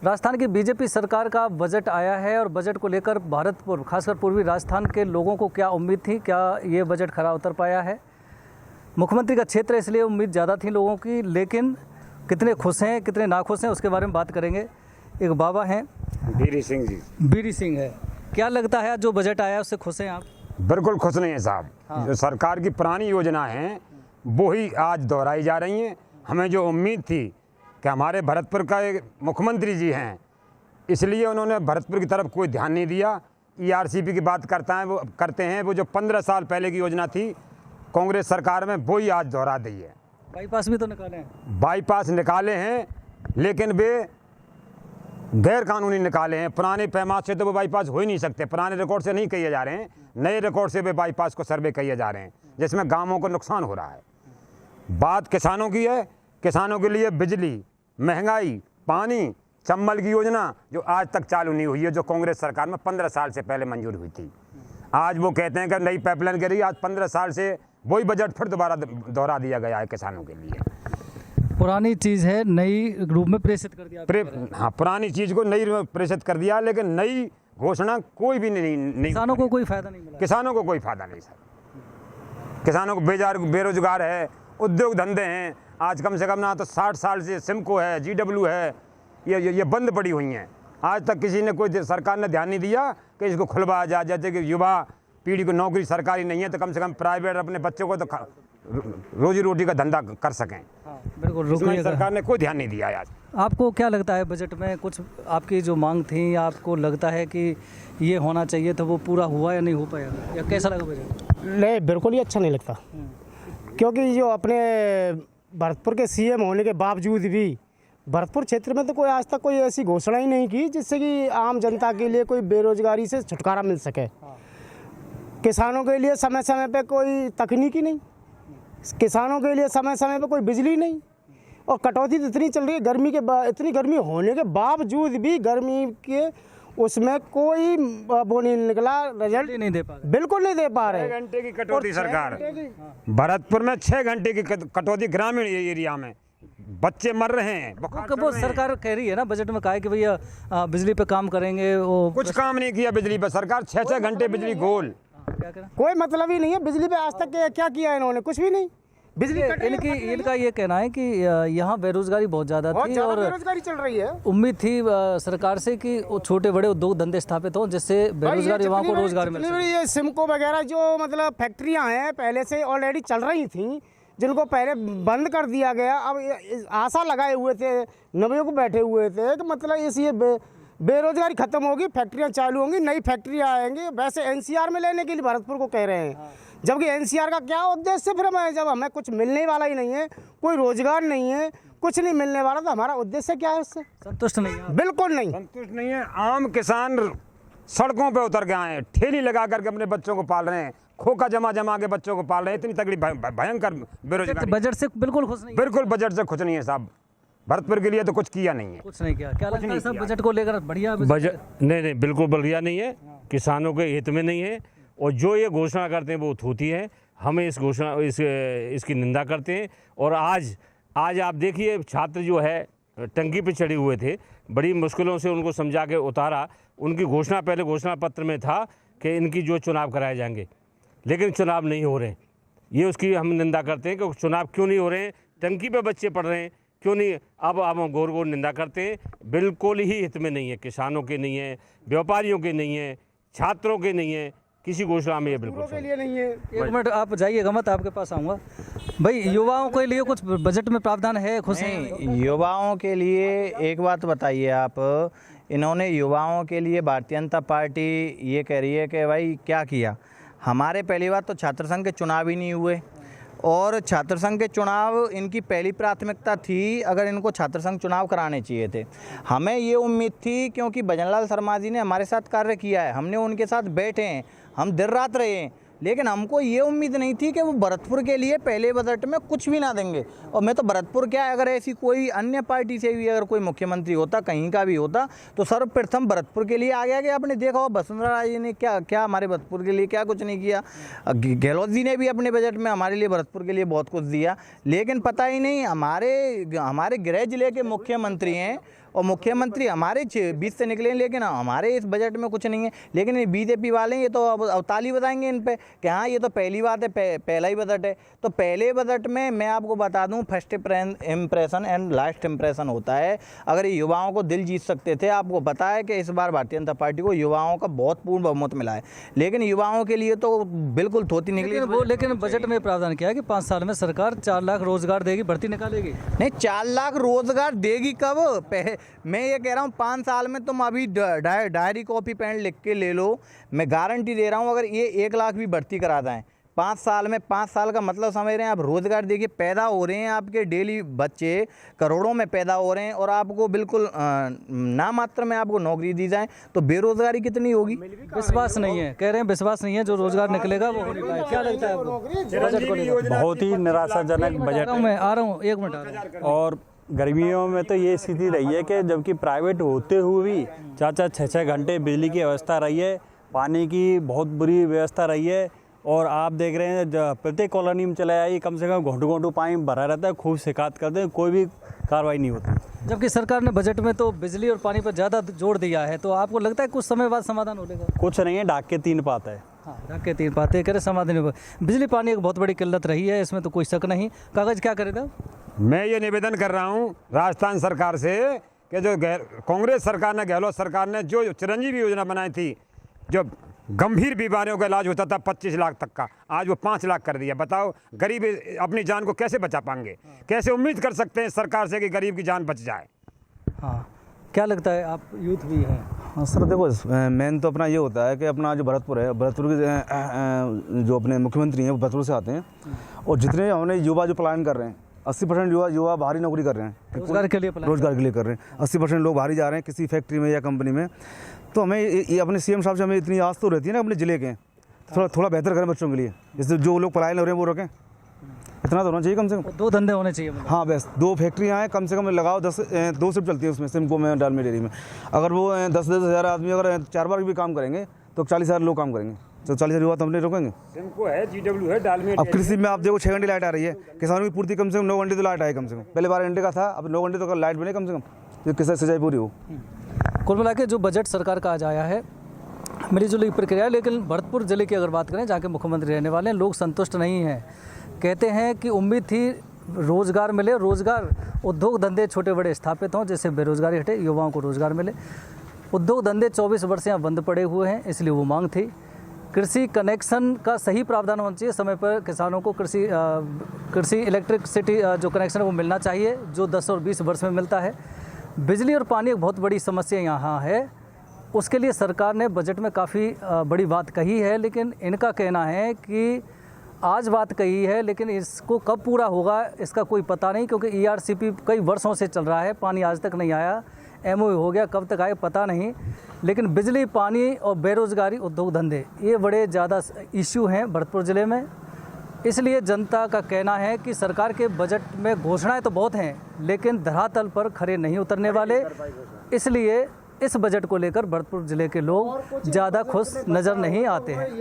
राजस्थान की बीजेपी सरकार का बजट आया है और बजट को लेकर भरतपुर, खासकर पूर्वी राजस्थान के लोगों को क्या उम्मीद थी, क्या ये बजट खरा उतर पाया है? मुख्यमंत्री का क्षेत्र है इसलिए उम्मीद ज़्यादा थी लोगों की, लेकिन कितने खुश हैं कितने नाखुश हैं उसके बारे में बात करेंगे। एक बाबा हैं बीरी सिंह जी। बीरी सिंह है, क्या लगता है जो बजट आया उससे खुश हैं आप? बिल्कुल खुश नहीं है साहब। हाँ। जो सरकार की पुरानी योजना है वो ही आज दोहराई जा रही हैं। हमें जो उम्मीद थी कि हमारे भरतपुर का एक मुख्यमंत्री जी हैं, इसलिए उन्होंने भरतपुर की तरफ कोई ध्यान नहीं दिया। ERCP की बात करते हैं वो जो 15 साल पहले की योजना थी कांग्रेस सरकार में, वो ही आज दोहरा दी है। बाईपास भी तो निकाले हैं। बाईपास निकाले हैं लेकिन वे गैर कानूनी निकाले हैं। पुराने पैमाने से तो वो बाईपास हो ही नहीं सकते, पुराने रिकॉर्ड से नहीं किए जा रहे हैं, नए रिकॉर्ड से वे बाईपास को सर्वे किए जा रहे हैं, जिसमें गांवों को नुकसान हो रहा है। बात किसानों की है, किसानों के लिए बिजली, महंगाई, पानी, चंबल की योजना जो आज तक चालू नहीं हुई है, जो कांग्रेस सरकार में 15 साल से पहले मंजूर हुई थी। आज वो कहते हैं कि नई पाइपलाइन गिरी, आज 15 साल से वही बजट फिर दोबारा दोहरा दिया गया है किसानों के लिए। पुरानी चीज़ है नई रूप में प्रेषित कर दिया। हाँ, पुरानी चीज़ को नई में प्रेषित कर दिया, लेकिन नई घोषणा कोई भी नहीं। किसानों को कोई फायदा नहीं मिला। किसानों को कोई फायदा नहीं सर। किसानों को बेरोजगार है, उद्योग धंधे हैं। आज कम से कम ना तो 60 साल से सिमको है, GW है, ये बंद पड़ी हुई हैं। आज तक किसी ने कोई सरकार ने ध्यान नहीं दिया कि इसको खुलवाया जाए। जैसे कि युवा पीढ़ी को नौकरी सरकारी नहीं है तो कम से कम प्राइवेट अपने बच्चों को तो रोजी रोटी का धंधा कर सकें। हाँ, बिल्कुल। इसमें सरकार ने कोई ध्यान नहीं दिया। आज आपको क्या लगता है बजट में कुछ आपकी जो मांग थी, आपको लगता है कि ये होना चाहिए था, वो पूरा हुआ या नहीं हो पाया, या कैसा लगा बजट? नहीं, बिल्कुल ही अच्छा नहीं लगता, क्योंकि जो अपने भरतपुर के CM होने के बावजूद भी भरतपुर क्षेत्र में तो कोई आज तक कोई ऐसी घोषणा ही नहीं की जिससे कि आम जनता के लिए कोई बेरोजगारी से छुटकारा मिल सके। किसानों के लिए समय समय पे कोई तकनीकी नहीं, किसानों के लिए समय समय पे कोई बिजली नहीं, और कटौती तो इतनी चल रही है इतनी गर्मी होने के बावजूद भी गर्मी के उसमें कोई वो नहीं निकला, रिजल्ट नहीं दे पा रहे, बिल्कुल नहीं दे पा रहे। 6 घंटे की कटौती सरकार भरतपुर में 6 घंटे की कटौती ग्रामीण एरिया में, बच्चे मर रहे हैं। वो सरकार कह रही है ना बजट में, कहा है कि भैया बिजली पे काम करेंगे। वो कुछ काम नहीं किया बिजली पे सरकार। 6 घंटे बिजली गोल, क्या करा? कोई मतलब ही नहीं है बिजली पे। आज तक क्या किया इन्होंने? कुछ भी नहीं। बिजली इनका ये कहना है कि यहाँ बेरोजगारी बहुत ज़्यादा थी और बेरोजगारी चल रही है। उम्मीद थी सरकार से कि छोटे बड़े उद्योग धंधे स्थापित हों जिससे बेरोजगार युवाओं को रोजगार मिल सके। ये सिमको वगैरह जो मतलब फैक्ट्रियां हैं पहले से ऑलरेडी चल रही थी, जिनको पहले बंद कर दिया गया। अब आशा लगाए हुए थे, नवयुवक बैठे हुए थे कि मतलब ये बेरोजगारी खत्म होगी, फैक्ट्रियां चालू होंगी, नई फैक्ट्रियां आएंगी। वैसे NCR में लेने के लिए भरतपुर को कह रहे हैं, जबकि NCR का क्या उद्देश्य फिर जब हमें कुछ मिलने वाला ही नहीं है, कोई रोजगार नहीं है, कुछ नहीं मिलने वाला, तो हमारा उद्देश्य क्या है? उससे संतुष्ट नहीं है? बिल्कुल नहीं संतुष्ट नहीं है। आम किसान सड़कों पे उतर के आए हैं, ठेली लगा करके अपने बच्चों को पाल रहे हैं, खोखा जमा के बच्चों को पाल रहे हैं। इतनी तगड़ी भयंकर बेरोजगारी। बजट से बिल्कुल खुश नहीं? बिल्कुल बजट से खुश नहीं है साहब। भरतपुर के लिए तो कुछ किया नहीं है। कुछ नहीं किया। क्या लगता है सब बजट को लेकर बढ़िया बजट? नहीं, बिल्कुल बढ़िया नहीं है, किसानों के हित में नहीं है। और जो ये घोषणा करते हैं वो थूती है। हमें इसकी निंदा करते हैं। और आज आप देखिए, छात्र जो है टंकी पे चढ़े हुए थे, बड़ी मुश्किलों से उनको समझा के उतारा। उनकी घोषणा पहले घोषणा पत्र में था कि इनकी जो चुनाव कराए जाएंगे, लेकिन चुनाव नहीं हो रहे। ये उसकी हम निंदा करते हैं कि चुनाव क्यों नहीं हो रहे हैं, टंकी पे बच्चे पढ़ रहे हैं, क्यों नहीं। अब हम गौर निंदा करते हैं। बिल्कुल ही हित में नहीं है, किसानों के नहीं है, व्यापारियों के नहीं है, छात्रों के नहीं है, किसी घोषणा में ये बिल्कुल के लिए नहीं है। एक मिनट आप जाइएगा मत, आपके पास आऊँगा। भाई, युवाओं के लिए कुछ बजट में प्रावधान है? खुश हैं युवाओं के लिए? एक बात बताइए आप, इन्होंने युवाओं के लिए भारतीय जनता पार्टी ये कह रही है कि भाई क्या किया। हमारे पहली बात तो छात्र संघ के चुनाव ही नहीं हुए, और छात्र संघ के चुनाव इनकी पहली प्राथमिकता थी। अगर इनको छात्र संघ चुनाव कराने चाहिए थे, हमें ये उम्मीद थी, क्योंकि भजनलाल शर्मा जी ने हमारे साथ कार्य किया है, हमने उनके साथ बैठे हैं, हम दिन रात रहे हैं, लेकिन हमको ये उम्मीद नहीं थी कि वो भरतपुर के लिए पहले बजट में कुछ भी ना देंगे। और मैं तो भरतपुर क्या है, अगर ऐसी कोई अन्य पार्टी से भी अगर कोई मुख्यमंत्री होता, कहीं का भी होता, तो सर्वप्रथम भरतपुर के लिए आगे आगे आपने देखा हो वसुंधरा राजे जी ने क्या हमारे भरतपुर के लिए क्या कुछ नहीं किया। गहलोत जी ने भी अपने बजट में हमारे लिए भरतपुर के लिए बहुत कुछ दिया, लेकिन पता ही नहीं हमारे गृह जिले के मुख्यमंत्री हैं और मुख्यमंत्री हमारे 20 से निकले, लेकिन हमारे इस बजट में कुछ नहीं है। लेकिन ये बीजेपी वाले ये तो अब ताली बजाएंगे इन पे कि हाँ ये तो पहली बात है, पहला ही बजट है। तो पहले बजट में मैं आपको बता दूं, first impression and last impression होता है। अगर ये युवाओं को दिल जीत सकते थे, आपको पता है कि इस बार भारतीय जनता पार्टी को युवाओं का बहुत पूर्ण बहुमत मिला है, लेकिन युवाओं के लिए तो बिल्कुल थोती निकली। लेकिन बजट में प्रावधान किया है कि 5 साल में सरकार 4 लाख रोजगार देगी, भर्ती निकालेगी। नहीं, 4 लाख रोजगार देगी कब? मैं ये कह रहा हूँ 5 साल में तुम अभी डायरी कॉपी पेन लिख के ले लो, मैं गारंटी दे रहा हूँ अगर ये 1 लाख भी भर्ती करा दें 5 साल में, 5 साल का मतलब समझ रहे हैं आप, रोजगार देखिए पैदा हो रहे हैं, आपके डेली बच्चे करोड़ों में पैदा हो रहे हैं और आपको बिल्कुल ना मात्र में आपको नौकरी दी जाए तो बेरोजगारी कितनी होगी? विश्वास नहीं है, कह रहे हैं विश्वास नहीं है, जो रोजगार निकलेगा वो हो नहीं पाएगा। क्या लगता है आपको बजट को लेकर? बहुत ही निराशाजनक बजट है। मैं आ रहा हूँ, 1 मिनट आ रहा हूँ। और गर्मियों में तो ये स्थिति रही है कि जबकि प्राइवेट होते हुए भी 4-4, 6-6 घंटे बिजली की व्यवस्था रही है, पानी की बहुत बुरी व्यवस्था रही है। और आप देख रहे हैं प्रत्येक कॉलोनी में चले आइए, कम से कम घंटों पानी भरा रहता है, खूब शिकायत करते हैं, कोई भी कार्रवाई नहीं होती। जबकि सरकार ने बजट में तो बिजली और पानी पर ज़्यादा जोर दिया है, तो आपको लगता है कुछ समय बाद समाधान हो जाएगा? कुछ नहीं है, डाक के 3 पात है। हाँ, डाक के 3 पाते कह रहे समाधान होगा। बिजली पानी एक बहुत बड़ी किल्लत रही है, इसमें तो कोई शक नहीं। कागज क्या करेगा? मैं ये निवेदन कर रहा हूँ राजस्थान सरकार से कि जो कांग्रेस सरकार ने, गहलोत सरकार ने जो चिरंजीवी योजना बनाई थी, जो गंभीर बीमारियों का इलाज होता था 25 लाख तक का, आज वो 5 लाख कर दिया। बताओ गरीब अपनी जान को कैसे बचा पाएंगे? कैसे उम्मीद कर सकते हैं सरकार से कि गरीब की जान बच जाए? हाँ, क्या लगता है, आप यूथ भी हैं? हाँ सर, देखो मेन तो अपना ये होता है कि अपना जो भरतपुर है, भरतपुर के जो अपने मुख्यमंत्री हैं वो भरतपुर से आते हैं, और जितने हमने युवा जो पलायन कर रहे हैं, 80% युवा बाहरी नौकरी कर रहे हैं, रोजगार के लिए कर रहे हैं। 80% लोग बाहरी जा रहे हैं किसी फैक्ट्री में या कंपनी में। तो हमें ये अपने सीएम साहब से हमें इतनी आस तो रहती है ना अपने ज़िले के, थोड़ा बेहतर करें बच्चों के लिए, जैसे जो लोग पलायन हो रहे हैं वो रखें, इतना तो होना चाहिए कम से कम। 2 धंधे होने चाहिए। हाँ बस 2 फैक्ट्रियाँ हैं कम से कम, लगाओ 2 शिफ्ट चलती है उसमें, सिमको में, डालमी डेयरी में। अगर वो 10-10 हज़ार आदमी अगर 4 बार भी काम करेंगे तो 40,000 लोग काम करेंगे, तो 40,000 युवा तो हमने रोकेंगे। सिमको है, GW है, डालमी। अब कृषि में आप देखो 6 घंटे लाइट आ रही है, किसानों की पूर्ति कम से कम 9 घंटे तो लाइट आए कम से कम। पहले 12 घंटे का था, अब 9 घंटे तो लाइट बने कम से कम, जो किसान सिंचाई पूरी हो। कुल मिला के जो बजट सरकार का आज आया है, मिलीजुली प्रक्रिया है, लेकिन भरतपुर ज़िले की अगर बात करें, जहाँ के मुख्यमंत्री रहने वाले हैं, लोग संतुष्ट नहीं हैं। कहते हैं कि उम्मीद थी रोज़गार मिले, रोज़गार उद्योग धंधे छोटे बड़े स्थापित हों, जिससे बेरोज़गारी हटे, युवाओं को रोज़गार मिले। उद्योग धंधे 24 वर्ष से यहाँ बंद पड़े हुए हैं, इसलिए वो मांग थी। कृषि कनेक्शन का सही प्रावधान होना चाहिए, समय पर किसानों को कृषि इलेक्ट्रिसिटी जो कनेक्शन है वो मिलना चाहिए, जो 10 और 20 वर्ष में मिलता है। बिजली और पानी एक बहुत बड़ी समस्या यहाँ है, उसके लिए सरकार ने बजट में काफ़ी बड़ी बात कही है, लेकिन इनका कहना है कि आज बात कही है, लेकिन इसको कब पूरा होगा इसका कोई पता नहीं, क्योंकि ERCP कई वर्षों से चल रहा है, पानी आज तक नहीं आया, MOU हो गया, कब तक आए पता नहीं। लेकिन बिजली, पानी और बेरोज़गारी, उद्योग धंधे, ये बड़े ज़्यादा इश्यू हैं भरतपुर ज़िले में। इसलिए जनता का कहना है कि सरकार के बजट में घोषणाएं तो बहुत हैं, लेकिन धरातल पर खरे नहीं उतरने वाले। इसलिए इस बजट को लेकर भरतपुर ज़िले के लोग ज़्यादा खुश नज़र नहीं आते हैं।